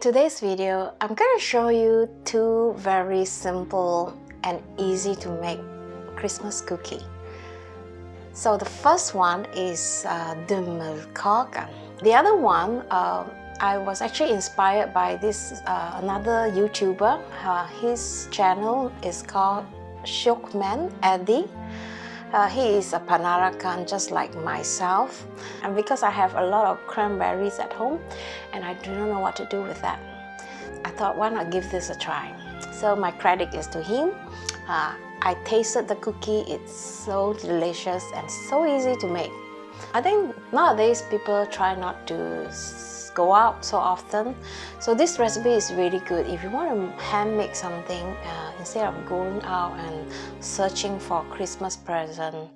today's video, I'm going to show you two very simple and easy to make Christmas cookie. So the first one is Dumlekaka. The other one, I was actually inspired by this another YouTuber. His channel is called Shortbread Eddie. He is a Panarakan just like myself, and because I have a lot of cranberries at home and I do not know what to do with that, I thought, why not give this a try? So my credit is to him. I tasted the cookie. It's so delicious and so easy to make. I think nowadays people try not to go out so often, so this recipe is really good if you want to hand make something instead of going out and searching for Christmas present.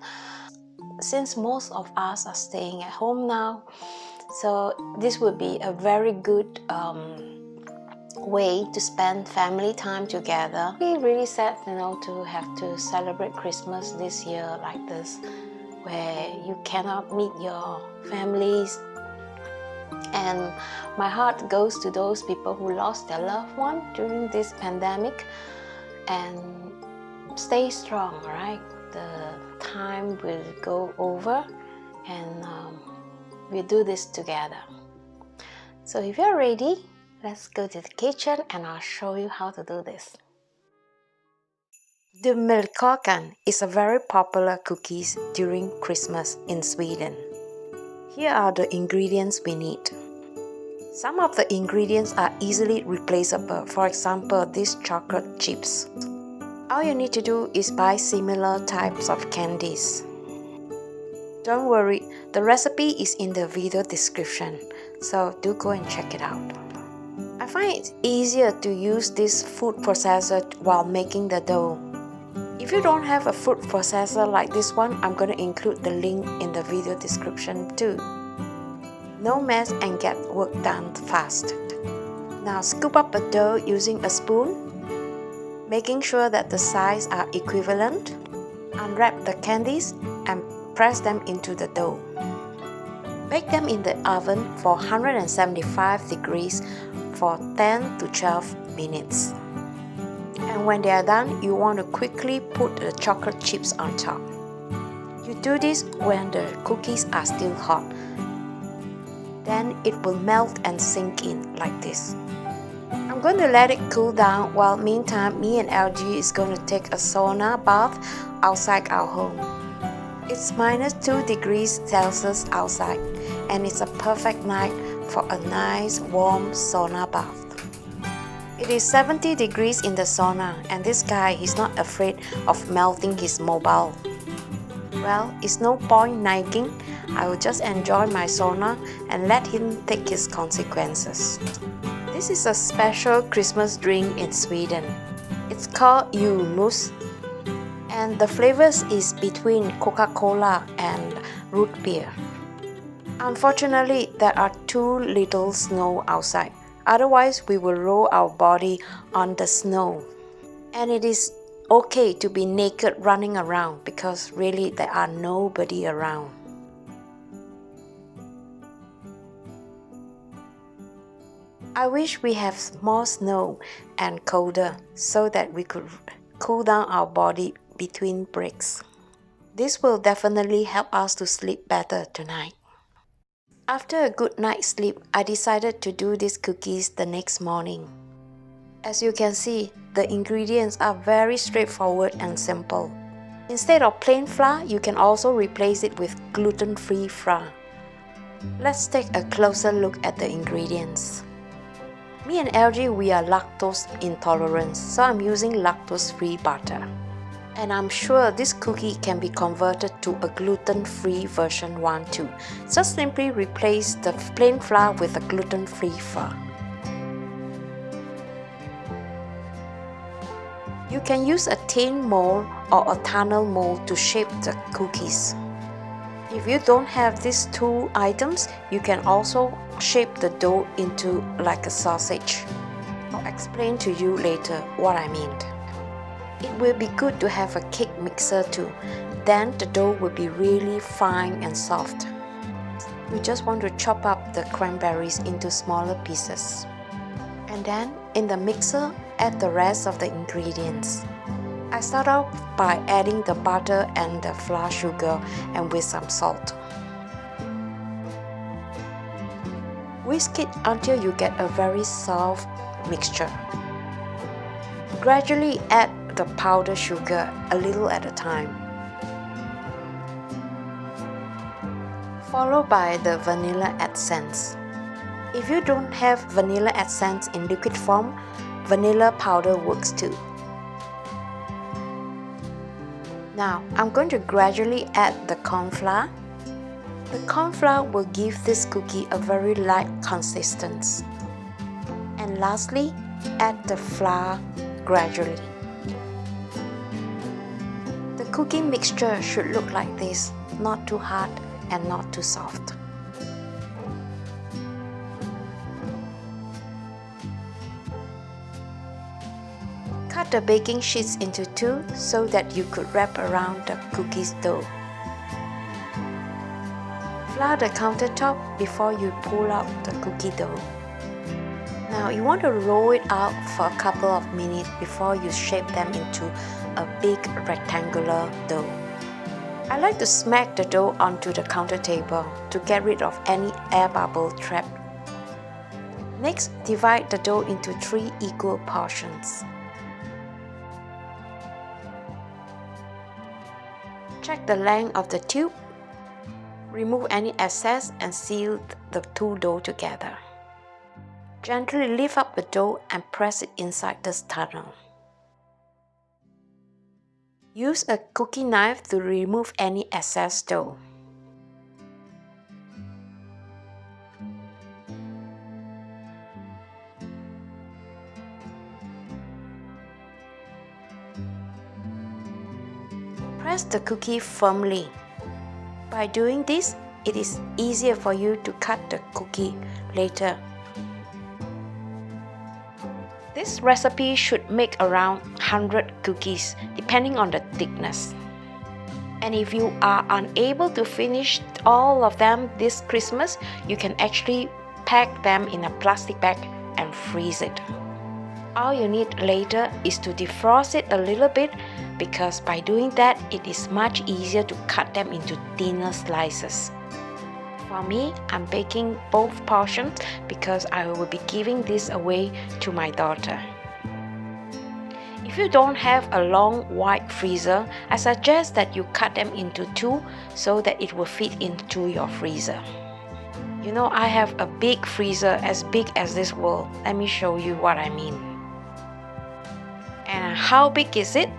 Since most of us are staying at home now, so this would be a very good way to spend family time together. We really sad, to have to celebrate Christmas this year like this, where you cannot meet your families. And my heart goes to those people who lost their loved one during this pandemic. And stay strong, right? The time will go over, and we'll do this together. So if you're ready, let's go to the kitchen and I'll show you how to do this. Dumlekaka is a very popular cookies during Christmas in Sweden. Here are the ingredients we need. Some of the ingredients are easily replaceable, for example, these chocolate chips. All you need to do is buy similar types of candies. Don't worry, the recipe is in the video description, so do go and check it out. I find it easier to use this food processor while making the dough. If you don't have a food processor like this one, I'm going to include the link in the video description too. No mess and get work done fast. Now scoop up the dough using a spoon, making sure that the sides are equivalent. Unwrap the candies and press them into the dough. Bake them in the oven for 175 degrees for 10 to 12 minutes. And when they are done, you want to quickly put the chocolate chips on top. You do this when the cookies are still hot. Then it will melt and sink in like this. I'm going to let it cool down while meantime me and LG is going to take a sauna bath outside our home. It's -2 degrees Celsius outside, and it's a perfect night for a nice warm sauna bath. It is 70 degrees in the sauna, and this guy, he's not afraid of melting his mobile. Well, it's no point nagging. I will just enjoy my sauna and let him take his consequences. This is a special Christmas drink in Sweden. It's called julmust, and the flavors is between Coca-Cola and root beer. Unfortunately, there are too little snow outside. Otherwise, we will roll our body on the snow. And it is okay to be naked running around because really there are nobody around. I wish we have more snow and colder so that we could cool down our body between breaks. This will definitely help us to sleep better tonight. After a good night's sleep, I decided to do these cookies the next morning. As you can see, the ingredients are very straightforward and simple. Instead of plain flour, you can also replace it with gluten-free flour. Let's take a closer look at the ingredients. Me and LG, we are lactose intolerant, so I'm using lactose-free butter. And I'm sure this cookie can be converted to a gluten-free version 1 too. Just simply replace the plain flour with a gluten-free flour. You can use a tin mold or a tunnel mold to shape the cookies. If you don't have these two items, you can also shape the dough into like a sausage. I'll explain to you later what I mean. It will be good to have a cake mixer too. Then the dough will be really fine and soft. You just want to chop up the cranberries into smaller pieces. And then in the mixer, add the rest of the ingredients. I start off by adding the butter and the flour sugar and with some salt. Whisk it until you get a very soft mixture. Gradually add the powdered sugar a little at a time, followed by the vanilla essence. If you don't have vanilla essence in liquid form, vanilla powder works too. Now I'm going to gradually add the corn flour. The corn flour will give this cookie a very light consistency. And lastly, add the flour gradually. The cookie mixture should look like this, not too hard and not too soft. Cut the baking sheets into two so that you could wrap around the cookies dough. Flour the countertop before you pull out the cookie dough. Now you want to roll it out for a couple of minutes before you shape them into a big rectangular dough. I like to smack the dough onto the counter table to get rid of any air bubble trap. Next, divide the dough into 3 equal portions. Check the length of the tube. Remove any excess and seal the two dough together. Gently lift up the dough and press it inside this tunnel. Use a cookie knife to remove any excess dough. Press the cookie firmly. By doing this, it is easier for you to cut the cookie later. This recipe should make around 100 cookies depending on the thickness. And if you are unable to finish all of them this Christmas, you can actually pack them in a plastic bag and freeze it. All you need later is to defrost it a little bit, because by doing that, it is much easier to cut them into thinner slices. For me, I'm baking both portions because I will be giving this away to my daughter. If you don't have a long wide freezer, I suggest that you cut them into 2 so that it will fit into your freezer. You know, I have a big freezer as big as this world. Let me show you what I mean. And how big is it?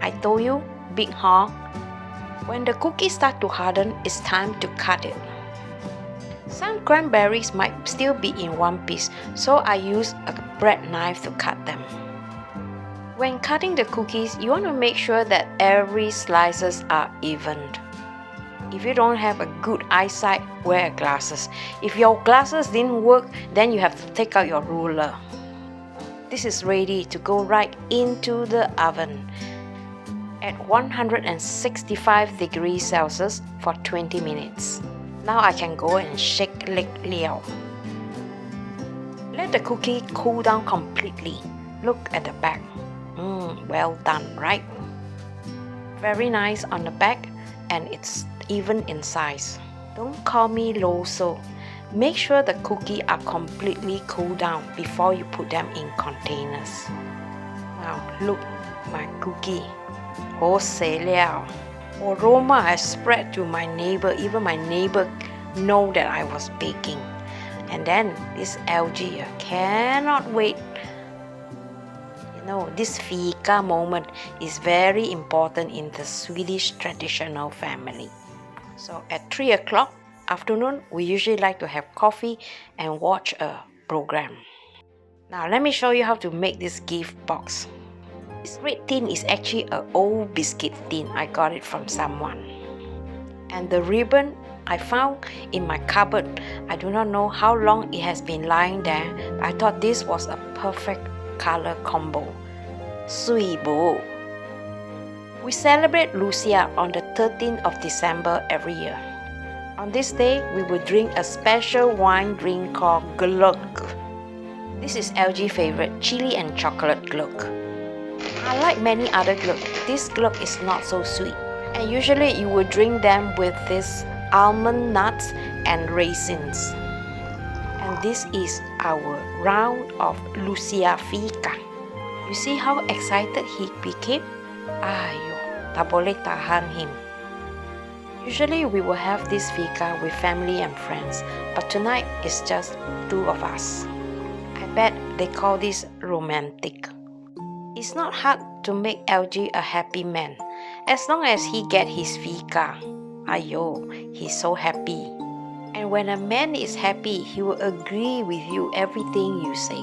I told you, big huh? When the cookies start to harden, it's time to cut it. Some cranberries might still be in one piece, so I use a bread knife to cut them. When cutting the cookies, you want to make sure that every slices are evened. If you don't have a good eyesight, wear glasses. If your glasses didn't work, then you have to take out your ruler. This is ready to go right into the oven at 165 degrees Celsius for 20 minutes. Now I can go and shake liao. Let the cookie cool down completely. Look at the back. Well done, right? Very nice on the back, and it's even in size. Don't call me loso. Make sure the cookies are completely cooled down before you put them in containers. Now look, my cookie. Aroma has spread to my neighbor. Even my neighbor know that I was baking. And then this algae cannot wait. You know, this fika moment is very important in the Swedish traditional family. So at 3 o'clock afternoon, we usually like to have coffee and watch a program. Now let me show you how to make this gift box. This red tin is actually an old biscuit tin. I got it from someone. And the ribbon I found in my cupboard. I do not know how long it has been lying there. I thought this was a perfect color combo. Sui bo. We celebrate Lucia on the 13th of December every year. On this day, we will drink a special wine drink called glögg. This is LG favorite chili and chocolate glögg. Unlike many other glögg, this glögg is not so sweet. And usually you will drink them with this almond nuts and raisins. And this is our round of Lucia Fika. You see how excited he became? Ayo, tak boleh tahan him. Usually we will have this fika with family and friends, but tonight it's just two of us. I bet they call this romantic. It's not hard to make LG a happy man, as long as he get his fika. Ayo, he's so happy. And when a man is happy, he will agree with you everything you say.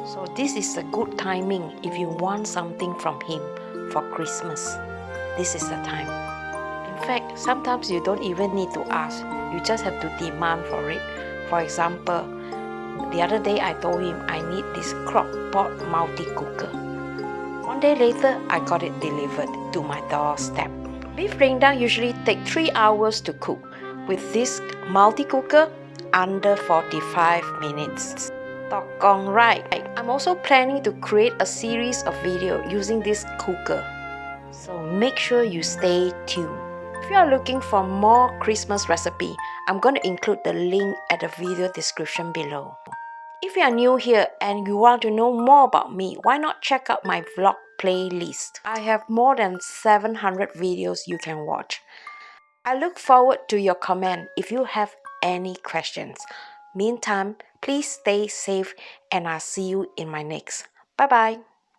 So this is a good timing if you want something from him for Christmas. This is the time. In fact, sometimes you don't even need to ask. You just have to demand for it. For example, the other day I told him I need this crock pot multi-cooker. One day later, I got it delivered to my doorstep. Beef rendang usually takes 3 hours to cook. With this multi-cooker, under 45 minutes. Tokong right. I'm also planning to create a series of videos using this cooker. So make sure you stay tuned. If you are looking for more Christmas recipe, I'm going to include the link at the video description below. If you are new here and you want to know more about me, why not check out my vlog playlist? I have more than 700 videos you can watch. I look forward to your comment if you have any questions. Meantime, please stay safe and I'll see you in my next. Bye bye.